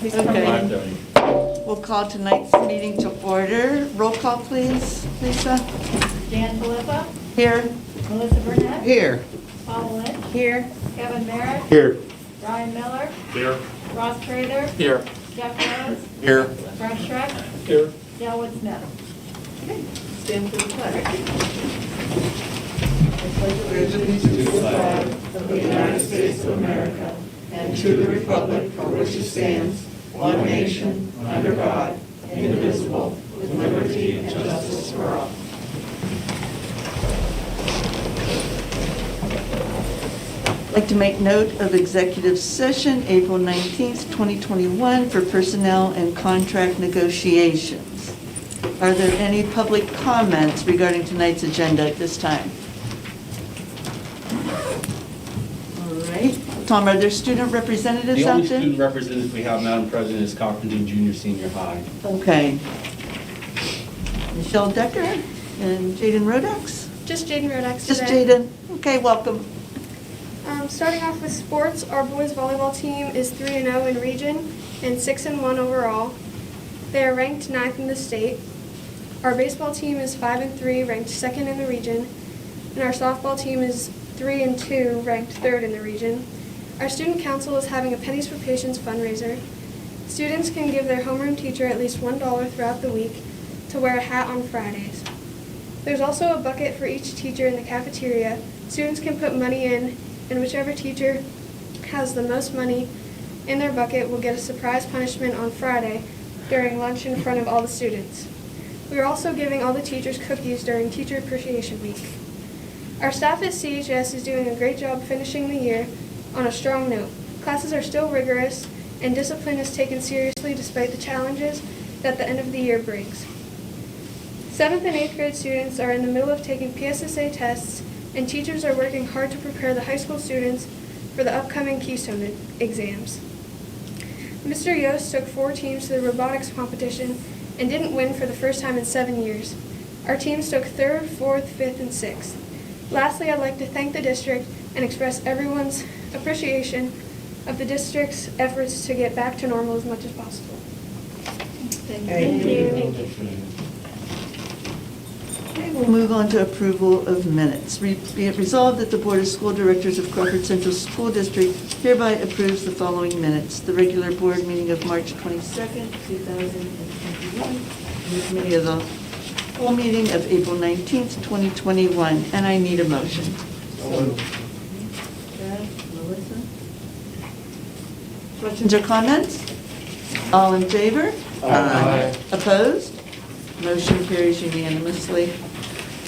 Please come Okay. in. 5:30. We'll call tonight's meeting to order. Roll call, please, Lisa. Dan Filippo, Here. Melissa Burnett, Here. Paula Lynch, Here. Kevin Merritt, Here. Ryan Miller, Here. Ross Trader, Here. Jeff Rose, Here. Brent Schreck, Here. Delwood Smith. Stand for the flag. Of the United States of America and to the republic for which it stands, one nation, under God, indivisible, with liberty and justice for all. I'd like to make note of executive session, April 19th, 2021, for personnel and contract negotiations. Are there any public comments regarding tonight's agenda at this time? All right. Tom, are there student representatives The out only there? student representative we have, Madam President, is Crawford Junior Senior High. Okay. Michelle Decker and Jaden Rodax? Just Jaden Rodax Just today. Jaden. Okay, welcome. Starting off with sports, our boys volleyball team is 3-0 in region and 6-1 overall. They are ranked 9th in the state. Our baseball team is 5-3, ranked 2nd in the region, and our softball team is 3-2, ranked 3rd in the region. Our student council is having a Pennies for Patients fundraiser. Students can give their homeroom teacher at least $1 throughout the week to wear a hat on Fridays. There's also a bucket for each teacher in the cafeteria. Students can put money in, and whichever teacher has the most money in their bucket will get a surprise punishment on Friday during lunch in front of all the students. We are also giving all the teachers cookies during Teacher Appreciation Week. Our staff at CHS is doing a great job finishing the year on a strong note. Classes are still rigorous, and discipline is taken seriously despite the challenges that the end of the year brings. 7th and 8th grade students are in the middle of taking PSSA tests, and teachers are working hard to prepare the high school students for the upcoming Keystone exams. Mr. Yost took 4 teams to the robotics competition and didn't win for the first time in 7 years. Our teams took 3rd, 4th, 5th, and 6th. Lastly, I'd like to thank the district and express everyone's appreciation of the district's efforts to get back to normal as much as possible. Thank you. Okay, we'll move on to approval of minutes. Be it resolved that the Board of School Directors of Crawford Central School District hereby approves the following minutes. The regular board meeting of March 22nd, 2021, and the committee of the full meeting of April 19th, 2021, and I need a motion. Melissa? Questions or comments? All in favor? Aye. Opposed? Motion carries unanimously.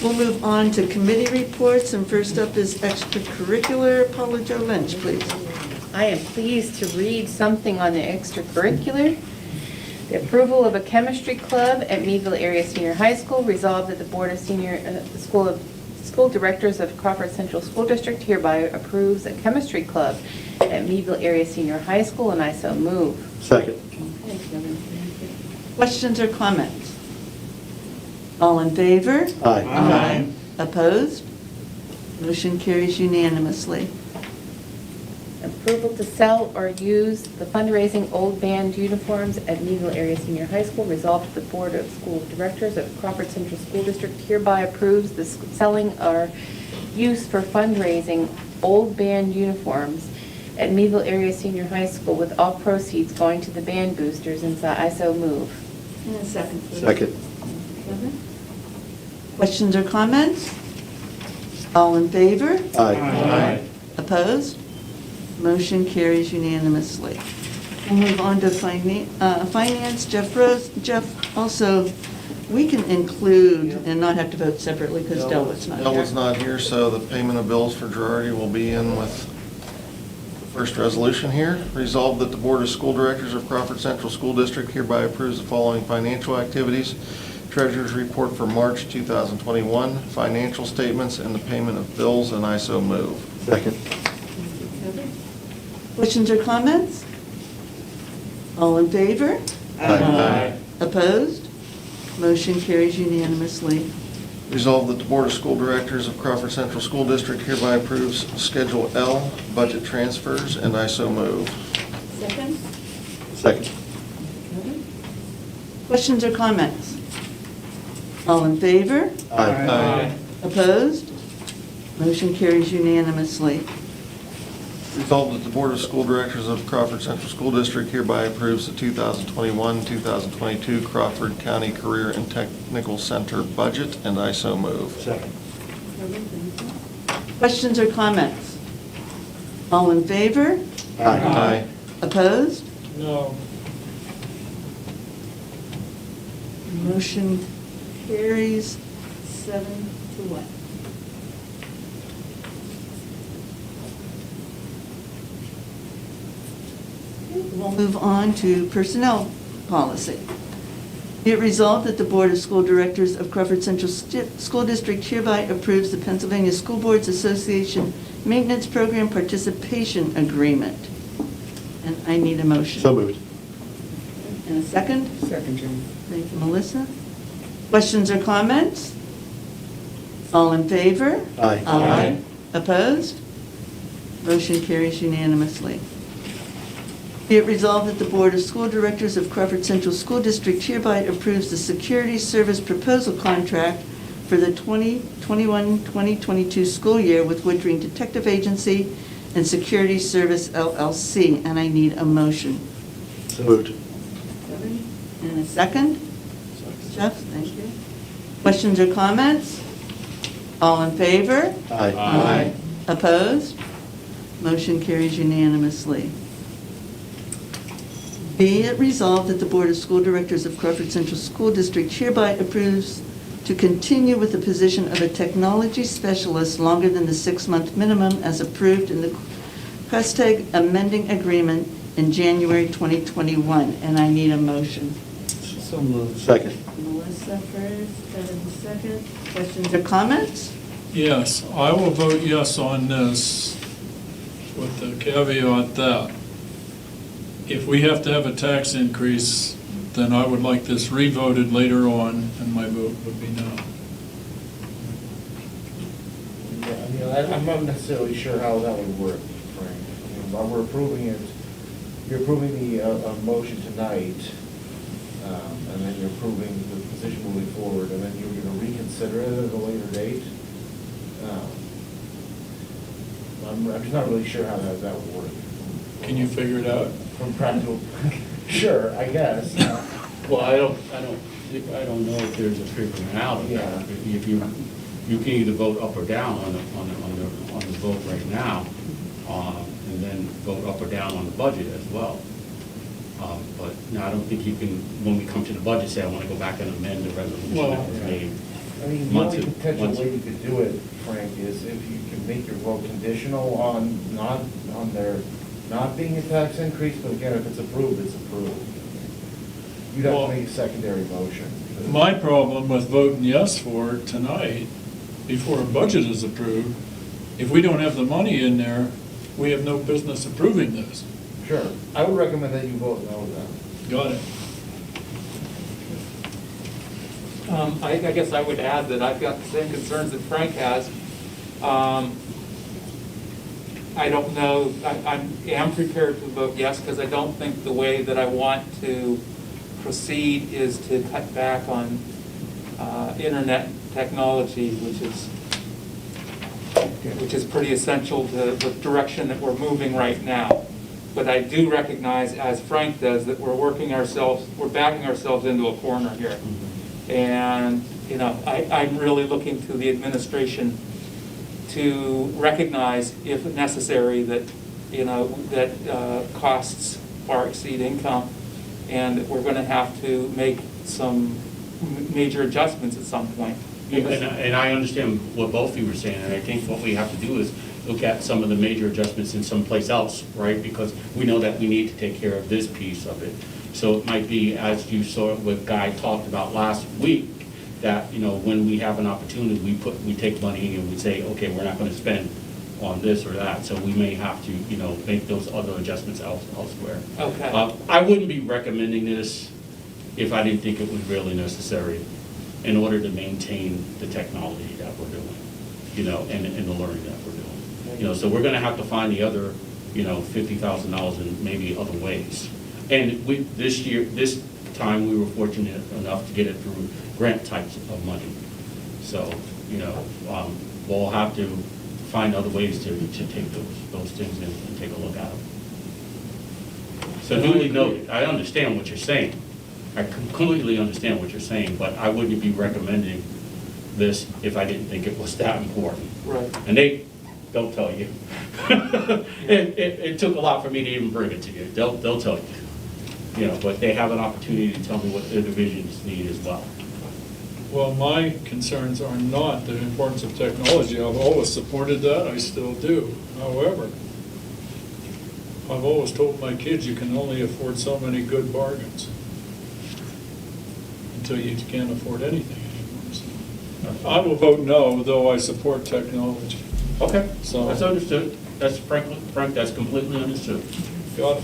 We'll move on to committee reports, and first up is extracurricular. Paula Jo Lynch, please. I am pleased to read something on the extracurricular. The approval of a chemistry club at Meadville Area Senior High School. Resolved that the Board of School Directors of Crawford Central School District hereby approves a chemistry club at Meadville Area Senior High School, and I so move. Second. Questions or comments? All in favor? Aye. Opposed? Motion carries unanimously. Approval to sell or use the fundraising old band uniforms at Meadville Area Senior High School. Resolved that the Board of School Directors of Crawford Central School District hereby approves the selling or use for fundraising old band uniforms at Meadville Area Senior High School, with all proceeds going to the band boosters, and so I so move. And a second, please. Second. Questions or comments? All in favor? Aye. Opposed? Motion carries unanimously. We'll move on to finance. Jeff Rose. Jeff, also, we can include and not have to vote separately because Delwood's not here. Delwood's not here, so the payment of bills for Girardi will be in with the first resolution here. Resolved that the Board of School Directors of Crawford Central School District hereby approves the following financial activities: Treasurer's report for March 2021, financial statements, and the payment of bills, and I so move. Second. Questions or comments? All in favor? Aye. Opposed? Motion carries unanimously. Resolved that the Board of School Directors of Crawford Central School District hereby approves Schedule L, budget transfers, and I so move. Second? Second. Questions or comments? All in favor? Aye. Opposed? Motion carries unanimously. Resolved that the Board of School Directors of Crawford Central School District hereby approves the 2021-2022 Crawford County Career and Technical Center budget, and I so move. Second. Questions or comments? All in favor? Aye. Opposed? No. Motion carries 7-1. We'll move on to personnel policy. Be it resolved that the Board of School Directors of Crawford Central School District hereby approves the Pennsylvania School Boards Association Maintenance Program Participation Agreement. And I need a motion. So moved. And a second? Second, Jim. Thank you, Melissa. Questions or comments? All in favor? Aye. Aye. Opposed? Motion carries unanimously. Be it resolved that the Board of School Directors of Crawford Central School District hereby approves the Security Service Proposal Contract for the 2021-2022 school year with Woodring Detective Agency and Security Service LLC, and I need a motion. So moved. And a second? Jeff, thank you. Questions or comments? All in favor? Aye. Opposed? Motion carries unanimously. Be it resolved that the Board of School Directors of Crawford Central School District hereby approves to continue with the position of a technology specialist longer than the 6-month minimum as approved in the Crestag amending agreement in January 2021, and I need a motion. So moved. Second. Melissa first, Kevin second. Questions or comments? Yes, I will vote yes on this with the caveat that if we have to have a tax increase, then I would like this revoted later on, and my vote would be no. Yeah, I'm not necessarily sure how that would work, Frank. While we're approving it, you're approving the motion tonight, and then you're approving the position moving forward, and then you're going to reconsider it at a later date. I'm just not really sure how that would work. Can you figure it out? From practical, sure, I guess. Well, I don't know if there's a figuring out of that. Yeah. If you can either vote up or down on the vote right now, and then vote up or down on the budget as well. But no, I don't think you can, when we come to the budget, say, I want to go back and amend the resolution that was made. I mean, the only potential way you could do it, Frank, is if you can make your vote conditional on their not being a tax increase, but again, if it's approved, it's approved. You'd have to make a secondary motion. My problem with voting yes for it tonight, before a budget is approved, if we don't have the money in there, we have no business approving this. Sure. I would recommend that you vote no then. Got it. I guess I would add that I've got the same concerns that Frank has. I don't know, I am prepared to vote yes, because I don't think the way that I want to proceed is to cut back on internet technology, which is pretty essential to the direction that we're moving right now. But I do recognize, as Frank does, that we're backing ourselves into a corner here. And, you know, I'm really looking to the administration to recognize, if necessary, that, you know, that costs far exceed income, and that we're going to have to make some major adjustments at some point. And I understand what both of you were saying, and I think what we have to do is look at some of the major adjustments in someplace else, right? Because we know that we need to take care of this piece of it. So it might be, as you saw what Guy talked about last week, that, you know, when we have an opportunity, we take money and we say, okay, we're not going to spend on this or that. So we may have to, you know, make those other adjustments elsewhere. Okay. I wouldn't be recommending this if I didn't think it was really necessary in order to maintain the technology that we're doing, you know, and the learning that we're doing. You know, so we're going to have to find the other, you know, $50,000 in maybe other ways. And this time, we were fortunate enough to get it through grant types of money. So, you know, we'll have to find other ways to take those things and take a look at them. So duly noted, I understand what you're saying. I completely understand what you're saying, but I wouldn't be recommending this if I didn't think it was that important. Right. And they'll tell you. It took a lot for me to even bring it to you. They'll tell you. You know, but they have an opportunity to tell me what their divisions need as well. Well, my concerns are not the importance of technology. I've always supported that, I still do. However, I've always told my kids you can only afford so many good bargains until you can't afford anything anymore. So I will vote no, though I support technology. Okay, So- that's understood. That's Frank, that's completely understood. Got it.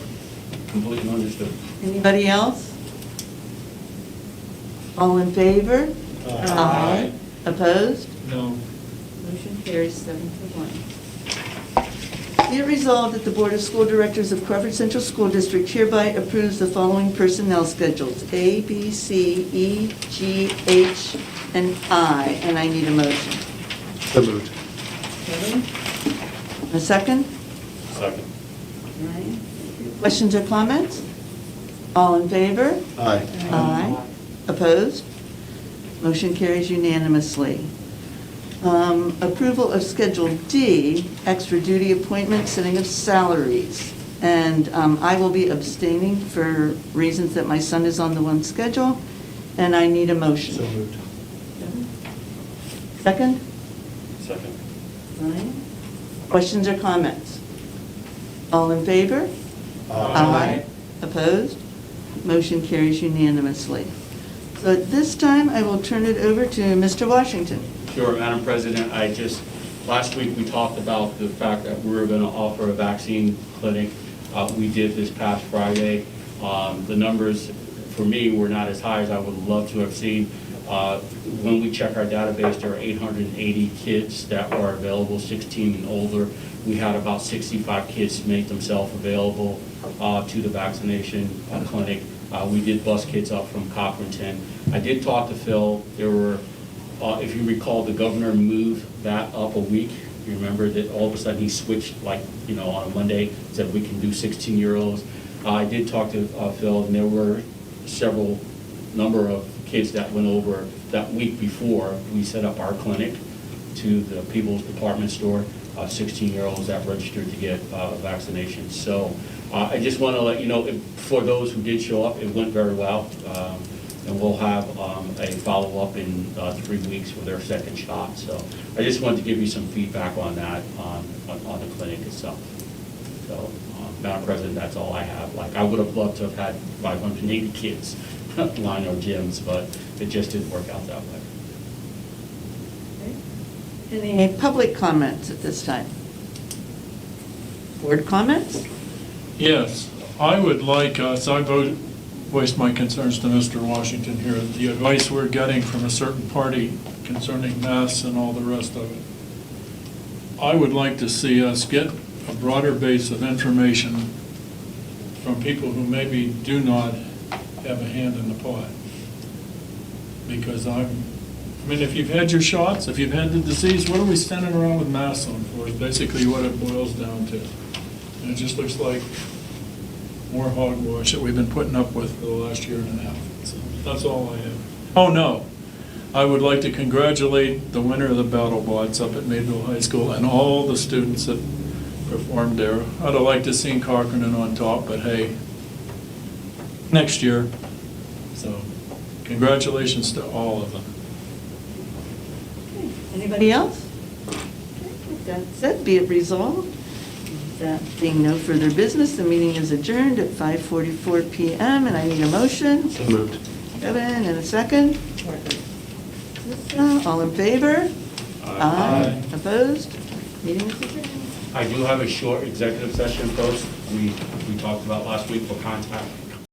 Completely understood. Anybody else? All in favor? Aye. Opposed? No. Motion carries 7-1. Be it resolved that the Board of School Directors of Crawford Central School District hereby approves the following personnel schedules: A, B, C, E, G, H, and I. And I need a motion. So moved. Kevin? A second? Second. Ryan? Questions or comments? All in favor? Aye. Aye. Opposed? Motion carries unanimously. Approval of Schedule D, extra duty appointment, setting of salaries. And I will be abstaining for reasons that my son is on the one schedule, and I need a motion. So moved. Second? Second. Ryan? Questions or comments? All in favor? Aye. Opposed? Motion carries unanimously. So at this time, I will turn it over to Mr. Washington. Sure, Madam President, last week we talked about the fact that we were going to offer a vaccine clinic. We did this past Friday. The numbers for me were not as high as I would love to have seen. When we check our database, there are 880 kids that are available, 16 and older. We had about 65 kids make themselves available to the vaccination clinic. We did bus kids up from Cochranton. I did talk to Phil. There were, if you recall, the governor moved that up a week. You remember that all of a sudden he switched, like, you know, on a Monday, said we can do 16-year-olds. I did talk to Phil, and there were several number of kids that went over that week before we set up our clinic to the People's Department Store, 16-year-olds that registered to get vaccinations. So I just want to let you know, for those who did show up, it went very well. And we'll have a follow-up in 3 weeks for their second shot. So I just wanted to give you some feedback on that, on the clinic itself. So, Madam President, that's all I have. Like, I would have loved to have had 580 kids line our gyms, but it just didn't work out that way. Any public comments at this time? Board comments? Yes, I would like us, voiced my concerns to Mr. Washington here, the advice we're getting from a certain party concerning masks and all the rest of it. I would like to see us get a broader base of information from people who maybe do not have a hand in the pot. Because I mean, if you've had your shots, if you've had the disease, what are we standing around with masks on for is basically what it boils down to. And it just looks like more hogwash that we've been putting up with for the last year and a half. So that's all I have. Oh, no. I would like to congratulate the winner of the battle bots up at Mayville High School and all the students that performed there. I'd have liked to seen Cochranton on top, but hey, next year. So congratulations to all of them. Anybody else? With that said, be it resolved. That being no further business, the meeting is adjourned at 5:44 PM, and I need a motion. So moved. Kevin, and a second. All in favor? Aye. Opposed? Meeting is adjourned. I do have a short executive session post we talked about last week for contact